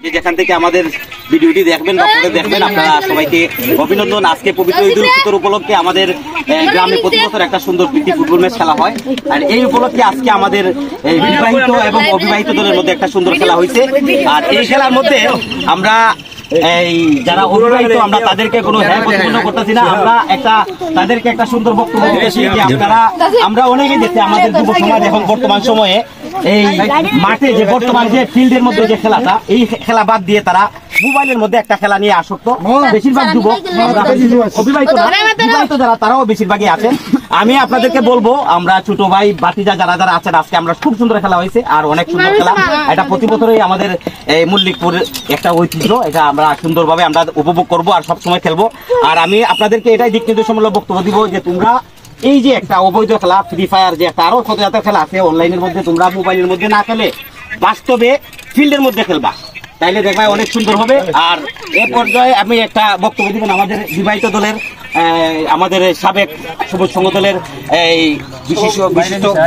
যেখান থেকে আমাদের ভিডিওটি দেখবেন বা পরে দেখবেন, আপনারা সবাইকে অভিনন্দন। আজকে পবিত্র ঈদ উল ফিতর উপলক্ষে আমাদের গ্রামে প্রতি বছর একটা সুন্দর প্রীতি ফুটবল ম্যাচ খেলা হয়, আর এই উপলক্ষে আজকে আমাদের বিবাহিত এবং অবিবাহিত দলের মধ্যে একটা সুন্দর খেলা হয়েছে। আর এই খেলার মধ্যে আমরা এই যারা অবিবাহিত আমরা তাদেরকে কোনো প্রতিপন্ন করতেছি না, আমরা তাদেরকে একটা সুন্দর বক্তব্য দিয়েছি যে আমরা অনেকেই দেখছি আমাদের যুব সমাজ এখন বর্তমান সময়ে এই মাঠে যে বর্তমান যে ফিল্ডের মধ্যে যে খেলাটা, এই খেলা বাদ দিয়ে তারা মোবাইলের মধ্যে একটা খেলা নিয়ে আসক্ত। বেশিরভাগ যুবক অবিবাহিত যারা তারাও বেশিরভাগই আছেন। আমি আপনাদেরকে বলবো, আমরা ছোট ভাই বাতিজা যারা যারা আছেন, আজকে আমরা খুব সুন্দর খেলা হয়েছে আর অনেক সুন্দর খেলা। এটা প্রতি বছরই আমাদের এই মল্লিকপুর একটা ঐতিহ্য, এটা আমরা সুন্দরভাবে আমরা উপভোগ করবো আর সবসময় খেলবো। আর আমি আপনাদেরকে এটাই দিক নির্দেশমূলক বক্তব্য দিব যে তোমরা এই যে একটা অবৈধ খেলা ফ্রি ফায়ার যে একটা আরো কত জাতের খেলা আছে অনলাইনের মধ্যে, তোমরা মোবাইলের মধ্যে না খেলে বাস্তবে ফিল্ডের মধ্যে খেলবা, তাইলে দেখবা অনেক সুন্দর হবে। আর এ পর্যায়ে আমি একটা বক্তব্য দিবেন আমাদের বিবাহিত দলের আমাদের সাবেক সবুজ সংঘ দলের এই বিশিষ্ট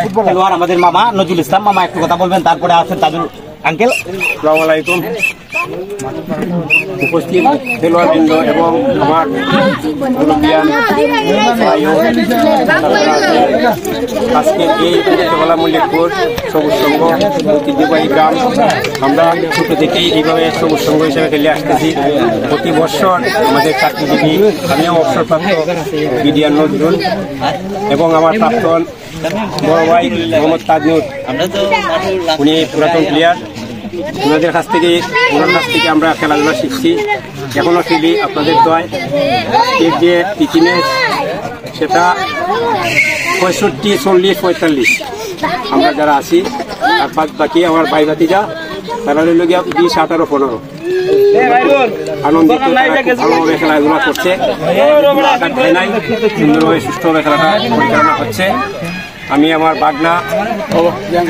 ফুটবল খেলোয়াড় আমাদের মামা নজরুল ইসলাম। মামা একটু কথা বলবেন, তারপরে আছেন তাজুল আঙ্কেল। আসসালামু আলাইকুম। উপস্থিত খেলোয়াড়বৃন্দ এবং আমার আজকে এই ছোটবেলা মল্লিকপুর সবুজ সংঘ ঐতিহ্যবাহী গ্রাম, আমরা ছোট থেকেই এইভাবে সবুজ সংঘ হিসেবে খেলে আসতেছি। প্রতি বছর আমাদের চাকরিজীবী আমিও অবসরপ্রাপ্ত বিডিআর নজরুল এবং আমার প্রাক্তন বড় ভাই মোহাম্মদ তাজনুর, উনি পুরাতন প্লেয়ার, ওনার কাছ থেকে আমরা খেলাধুলা শিখছি, এখনও খেলি আপনাদের দয়। এর যে প্রীতি ম্যাচ সেটা 65, 40, 45 আমরা যারা আছি, আর বাকি আমার ভাই ভাতিজা তারা হইল গিয়া 20, 18, 15 আনন্দিত, ভালোভাবে খেলাধুলা করছে, সুন্দরভাবে সুষ্ঠুভাবে খেলাটা পরিচালনা হচ্ছে। আমি আমার বাগনা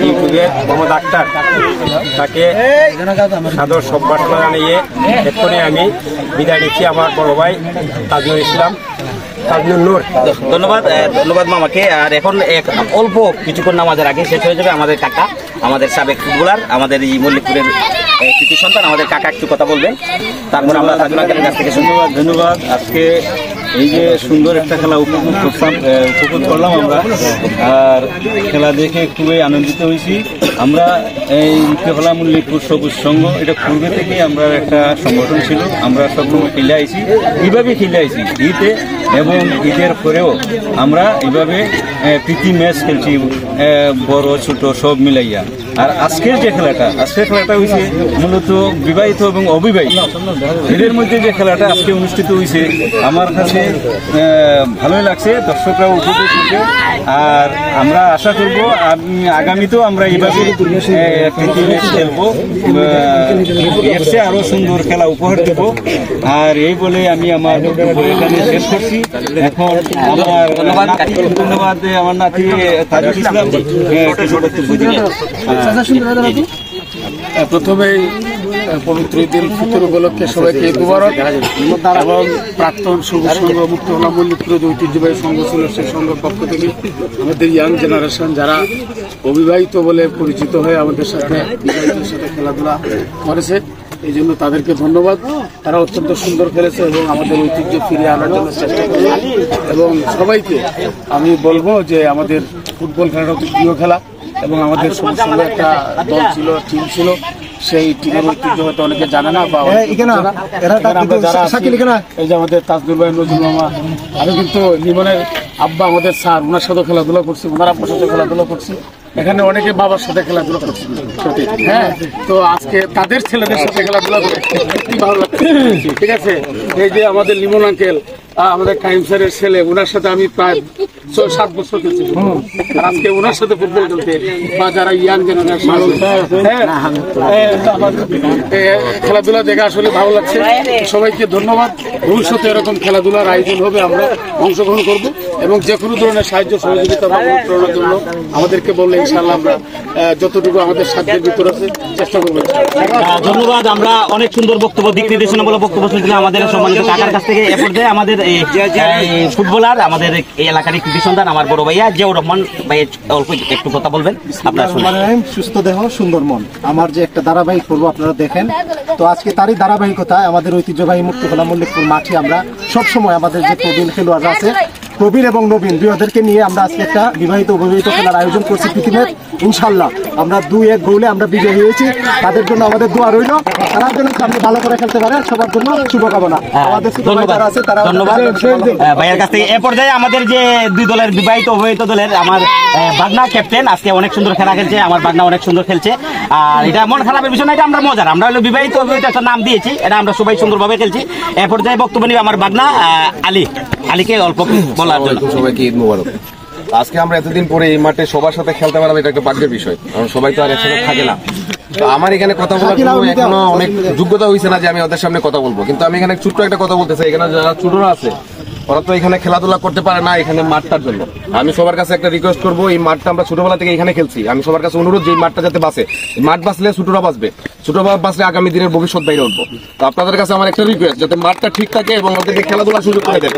ইউটিউবে মোহাম্মদ আক্তার, তাকে সাদর সম্ভাষণা জানিয়ে এক্ষণে আমি বিদায় নিচ্ছি আমার বড় ভাই তাজনুর ইসলাম, তাজনুর নূর। ধন্যবাদ মামাকে। আর এখন অল্প কিছুক্ষণ নামাজের আগে শেষ হয়ে যাবে আমাদের কাকা, আমাদের সাবেক ফুটবলার, আমাদের এই মল্লিকপুরের কৃতি সন্তান, আমাদের কাকা একটু কথা বলবেন, তারপর আমরা তাজুল আঙ্কেলের কাছ থেকে ধন্যবাদ। আজকে এই যে সুন্দর একটা খেলা উপভোগ করলাম আমরা, আর খেলা দেখে খুবই আনন্দিত হয়েছি। আমরা এই খেলা মল্লিকপুর সবুজ সংঘ, এটা পূর্বে থেকেই আমরা একটা সংগঠন ছিল, আমরা সবসময় খেলে আইছি, এইভাবে খেলে আইছি ঈদে এবং ঈদের পরেও আমরা এইভাবে প্রীতি ম্যাচ খেলছি, বড় ছোট সব মিলাইয়া। আর আজকের খেলাটা হয়েছে মূলত বিবাহিত এবং অবিবাহিত এদের মধ্যে যে খেলাটা আজকে অনুষ্ঠিত হয়েছে, আমার কাছে ভালোই লাগছে, দর্শকরাও উপভোগ করবে। আর আমরা আশা করব আগামীতেও আমরা এইভাবে প্রীতি ম্যাচ খেলবো, এর চেয়ে আরো সুন্দর খেলা উপহার দেব। আর এই বলে আমি আমার বক্তব্য এখানে শেষ করছি। এখন আমার ধন্যবাদ আমার নাতি তাজুল ইসলাম। প্রথমেই পবিত্র ঈদ উল ফিতর উপলক্ষে সবাইকে ঈদ মুবারক এবং প্রাক্তন সবুজ সংঘ মুক্তহলা মল্লিকপুরের ঐতিহ্যবাহী সংঘ ছিল, সেই সংঘের পক্ষ থেকে আমাদের ইয়াং জেনারেশন যারা অবিবাহিত বলে পরিচিত হয়ে আমাদের সাথে বিবাহিতের সাথে খেলাধুলা করেছে, এই জন্য তাদেরকে ধন্যবাদ। তারা অত্যন্ত সুন্দর খেলেছে এবং আমাদের ঐতিহ্য ফিরিয়ে আনার জন্য চেষ্টা করেছে। এবং সবাইকে আমি বলবো যে আমাদের ফুটবল খেলাটা অতি প্রিয় খেলা এবং আমাদের সবুজ সংঘ একটা দল ছিল, টিম ছিল, সেই টিমের ঐতিহ্য হয়তো অনেকে জানে না বা এই যে আমাদের তাজনুর ভাই, নজরুল মামা, আমি কিন্তু লিমনের আব্বা আমাদের স্যার, ওনার সাথে খেলাধুলা করছি, ওনার আব্বার সাথে খেলাধুলা করছি, এখানে অনেকে বাবার সাথে খেলাধুলা করছি। হ্যাঁ, তো আজকে তাদের ছেলেদের সাথে খেলাধুলা করে ভালো লাগছে। ঠিক আছে, এই যে আমাদের লিমন আঙ্কেল, আমাদের কাইম স্যারের ছেলে, ওনার সাথে আমি প্রায় 6-7 বছর খেলছি, আর আজকে ওনার সাথে ফুটবল খেলতে বা যারা ইয়াং জেনারেশন খেলাধুলা দেখে আসলে ভালো লাগছে। সবাইকে ধন্যবাদ। ভবিষ্যতে এরকম খেলাধুলার আয়োজন হবে, আমরা অংশগ্রহণ করবো। এবং যে কোনো ধরনের সাহায্য সহযোগিতা বা অনুপ্রেরণার জন্য আমাদেরকে বললে ইনশাআল্লাহ আমরা যতটুকু আমাদের সাধ্যের ভিতর আছে চেষ্টা করবো। ধন্যবাদ। আমরা অনেক সুন্দর বক্তব্য, দিক নির্দেশনামূলক বক্তব্য শুনছিলাম আমাদের সম্মানিত কাকার কাছ থেকে। এ পর্যায়ে আমাদের এই ফুটবলার, আমাদের এই এলাকার কৃতি সন্তান আমার বড় ভাইয়া জিয়াউর রহমান ভাই অল্প একটু কথা বলবেন আপনারা শুনুন। সুস্থ দেহ সুন্দর মন, আমার যে একটা ধারাবাহিক পর্ব আপনারা দেখেন, তো আজকে তারই ধারাবাহিকতায় আমাদের ঐতিহ্যবাহী মুক্তখোলা মল্লিকপুর মাঠে আমরা সবসময় আমাদের যে প্রবীণ খেলোয়াড়রা আছে, প্রবীণ এবং নবীন দুইদেরকে নিয়ে আমরা আজকে একটা বিবাহিত অবিবাহিত খেলার আয়োজন করছি পৃথিবীর। ইনশাল্লাহ আমরা 2-1 গোলে আমরা বিজয়ী হয়েছি। তাদের জন্য আমাদের দোয়া রইল, তারা যেন সামনে ভালো করে খেলতে পারে, সবার জন্য শুভকামনা। আমাদের যারা আছে তারা ধন্যবাদ ভাইয়ের কাছ থেকে। এ পর্যায়ে আমাদের যে দুই দলের বিবাহিত অবিবাহিত দলের আমার বাগনা ক্যাপ্টেন আজকে অনেক সুন্দর খেলা খেলছে, আমার বাগনা অনেক সুন্দর খেলছে। আর এটা মন খারাপের বিষয় না, এটা আমরা মজার, আমরা হলো বিবাহিত অবিবাহিত একটা নাম দিয়েছি, এটা আমরা সবাই সুন্দরভাবে খেলছি। এ পর্যায়ে বক্তব্য নিবে আমার বাগনা আলীকে অল্প বলার জন্য। সবাইকে ঈদ মোবারক। আজকে আমরা এতদিন পরে এই মাঠে সবার সাথে খেলতে পারলাম, এটা একটা ভাগ্যের বিষয়, কারণ সবাই তো আর একসাথে থাকে না। তো আমার এখানে কথা বলার জন্য এখনো অনেক যোগ্যতা হয়েছে না যে আমি ওদের সামনে কথা বলবো, কিন্তু আমি এখানে ছোট্ট একটা কথা বলতে চাই। এখানে যারা ছোটরা আছে ওরা তো এখানে খেলাধুলা করতে পারে না এখানে মাঠটার জন্য। আমি সবার কাছে একটা রিকোয়েস্ট করবো, এই মাঠটা আমরা ছোটবেলা থেকে এখানে খেলছি, আমি সবার কাছে অনুরোধ যে এই মাঠটা যাতে বাঁচে। মাঠ বাঁচলে ছোটরা বাঁচবে, ছোটরা বাঁচলে আগামী দিনের ভবিষ্যৎ বাইরে উঠবো। তো আপনাদের কাছে আমার একটা রিকোয়েস্ট, যাতে মাঠটা ঠিক থাকে এবং ওদেরকে খেলাধুলার সুযোগ করে দেয়।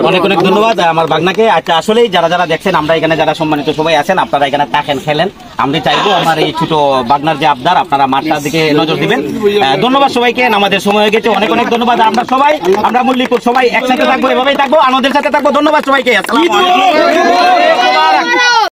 অনেক অনেক ধন্যবাদ আমার বাগনাকে। আচ্ছা, আসলেই যারা যারা দেখছেন, আমরা এখানে যারা সম্মানিত সবাই আছেন, আপনারা এখানে থাকেন, খেলেন। আমরা চাইবো আমার এই ছোট বাগনার যে আবদার, আপনারা মাঠটার দিকে নজর দিবেন। ধন্যবাদ সবাইকে, আমাদের সময় হয়ে গেছে। অনেক অনেক ধন্যবাদ। আমরা মল্লিকপুর সবাই একসাথে থাকবো, এভাবেই থাকবো, আমাদের সাথে থাকবো। ধন্যবাদ সবাইকে। আসসালামু আলাইকুম।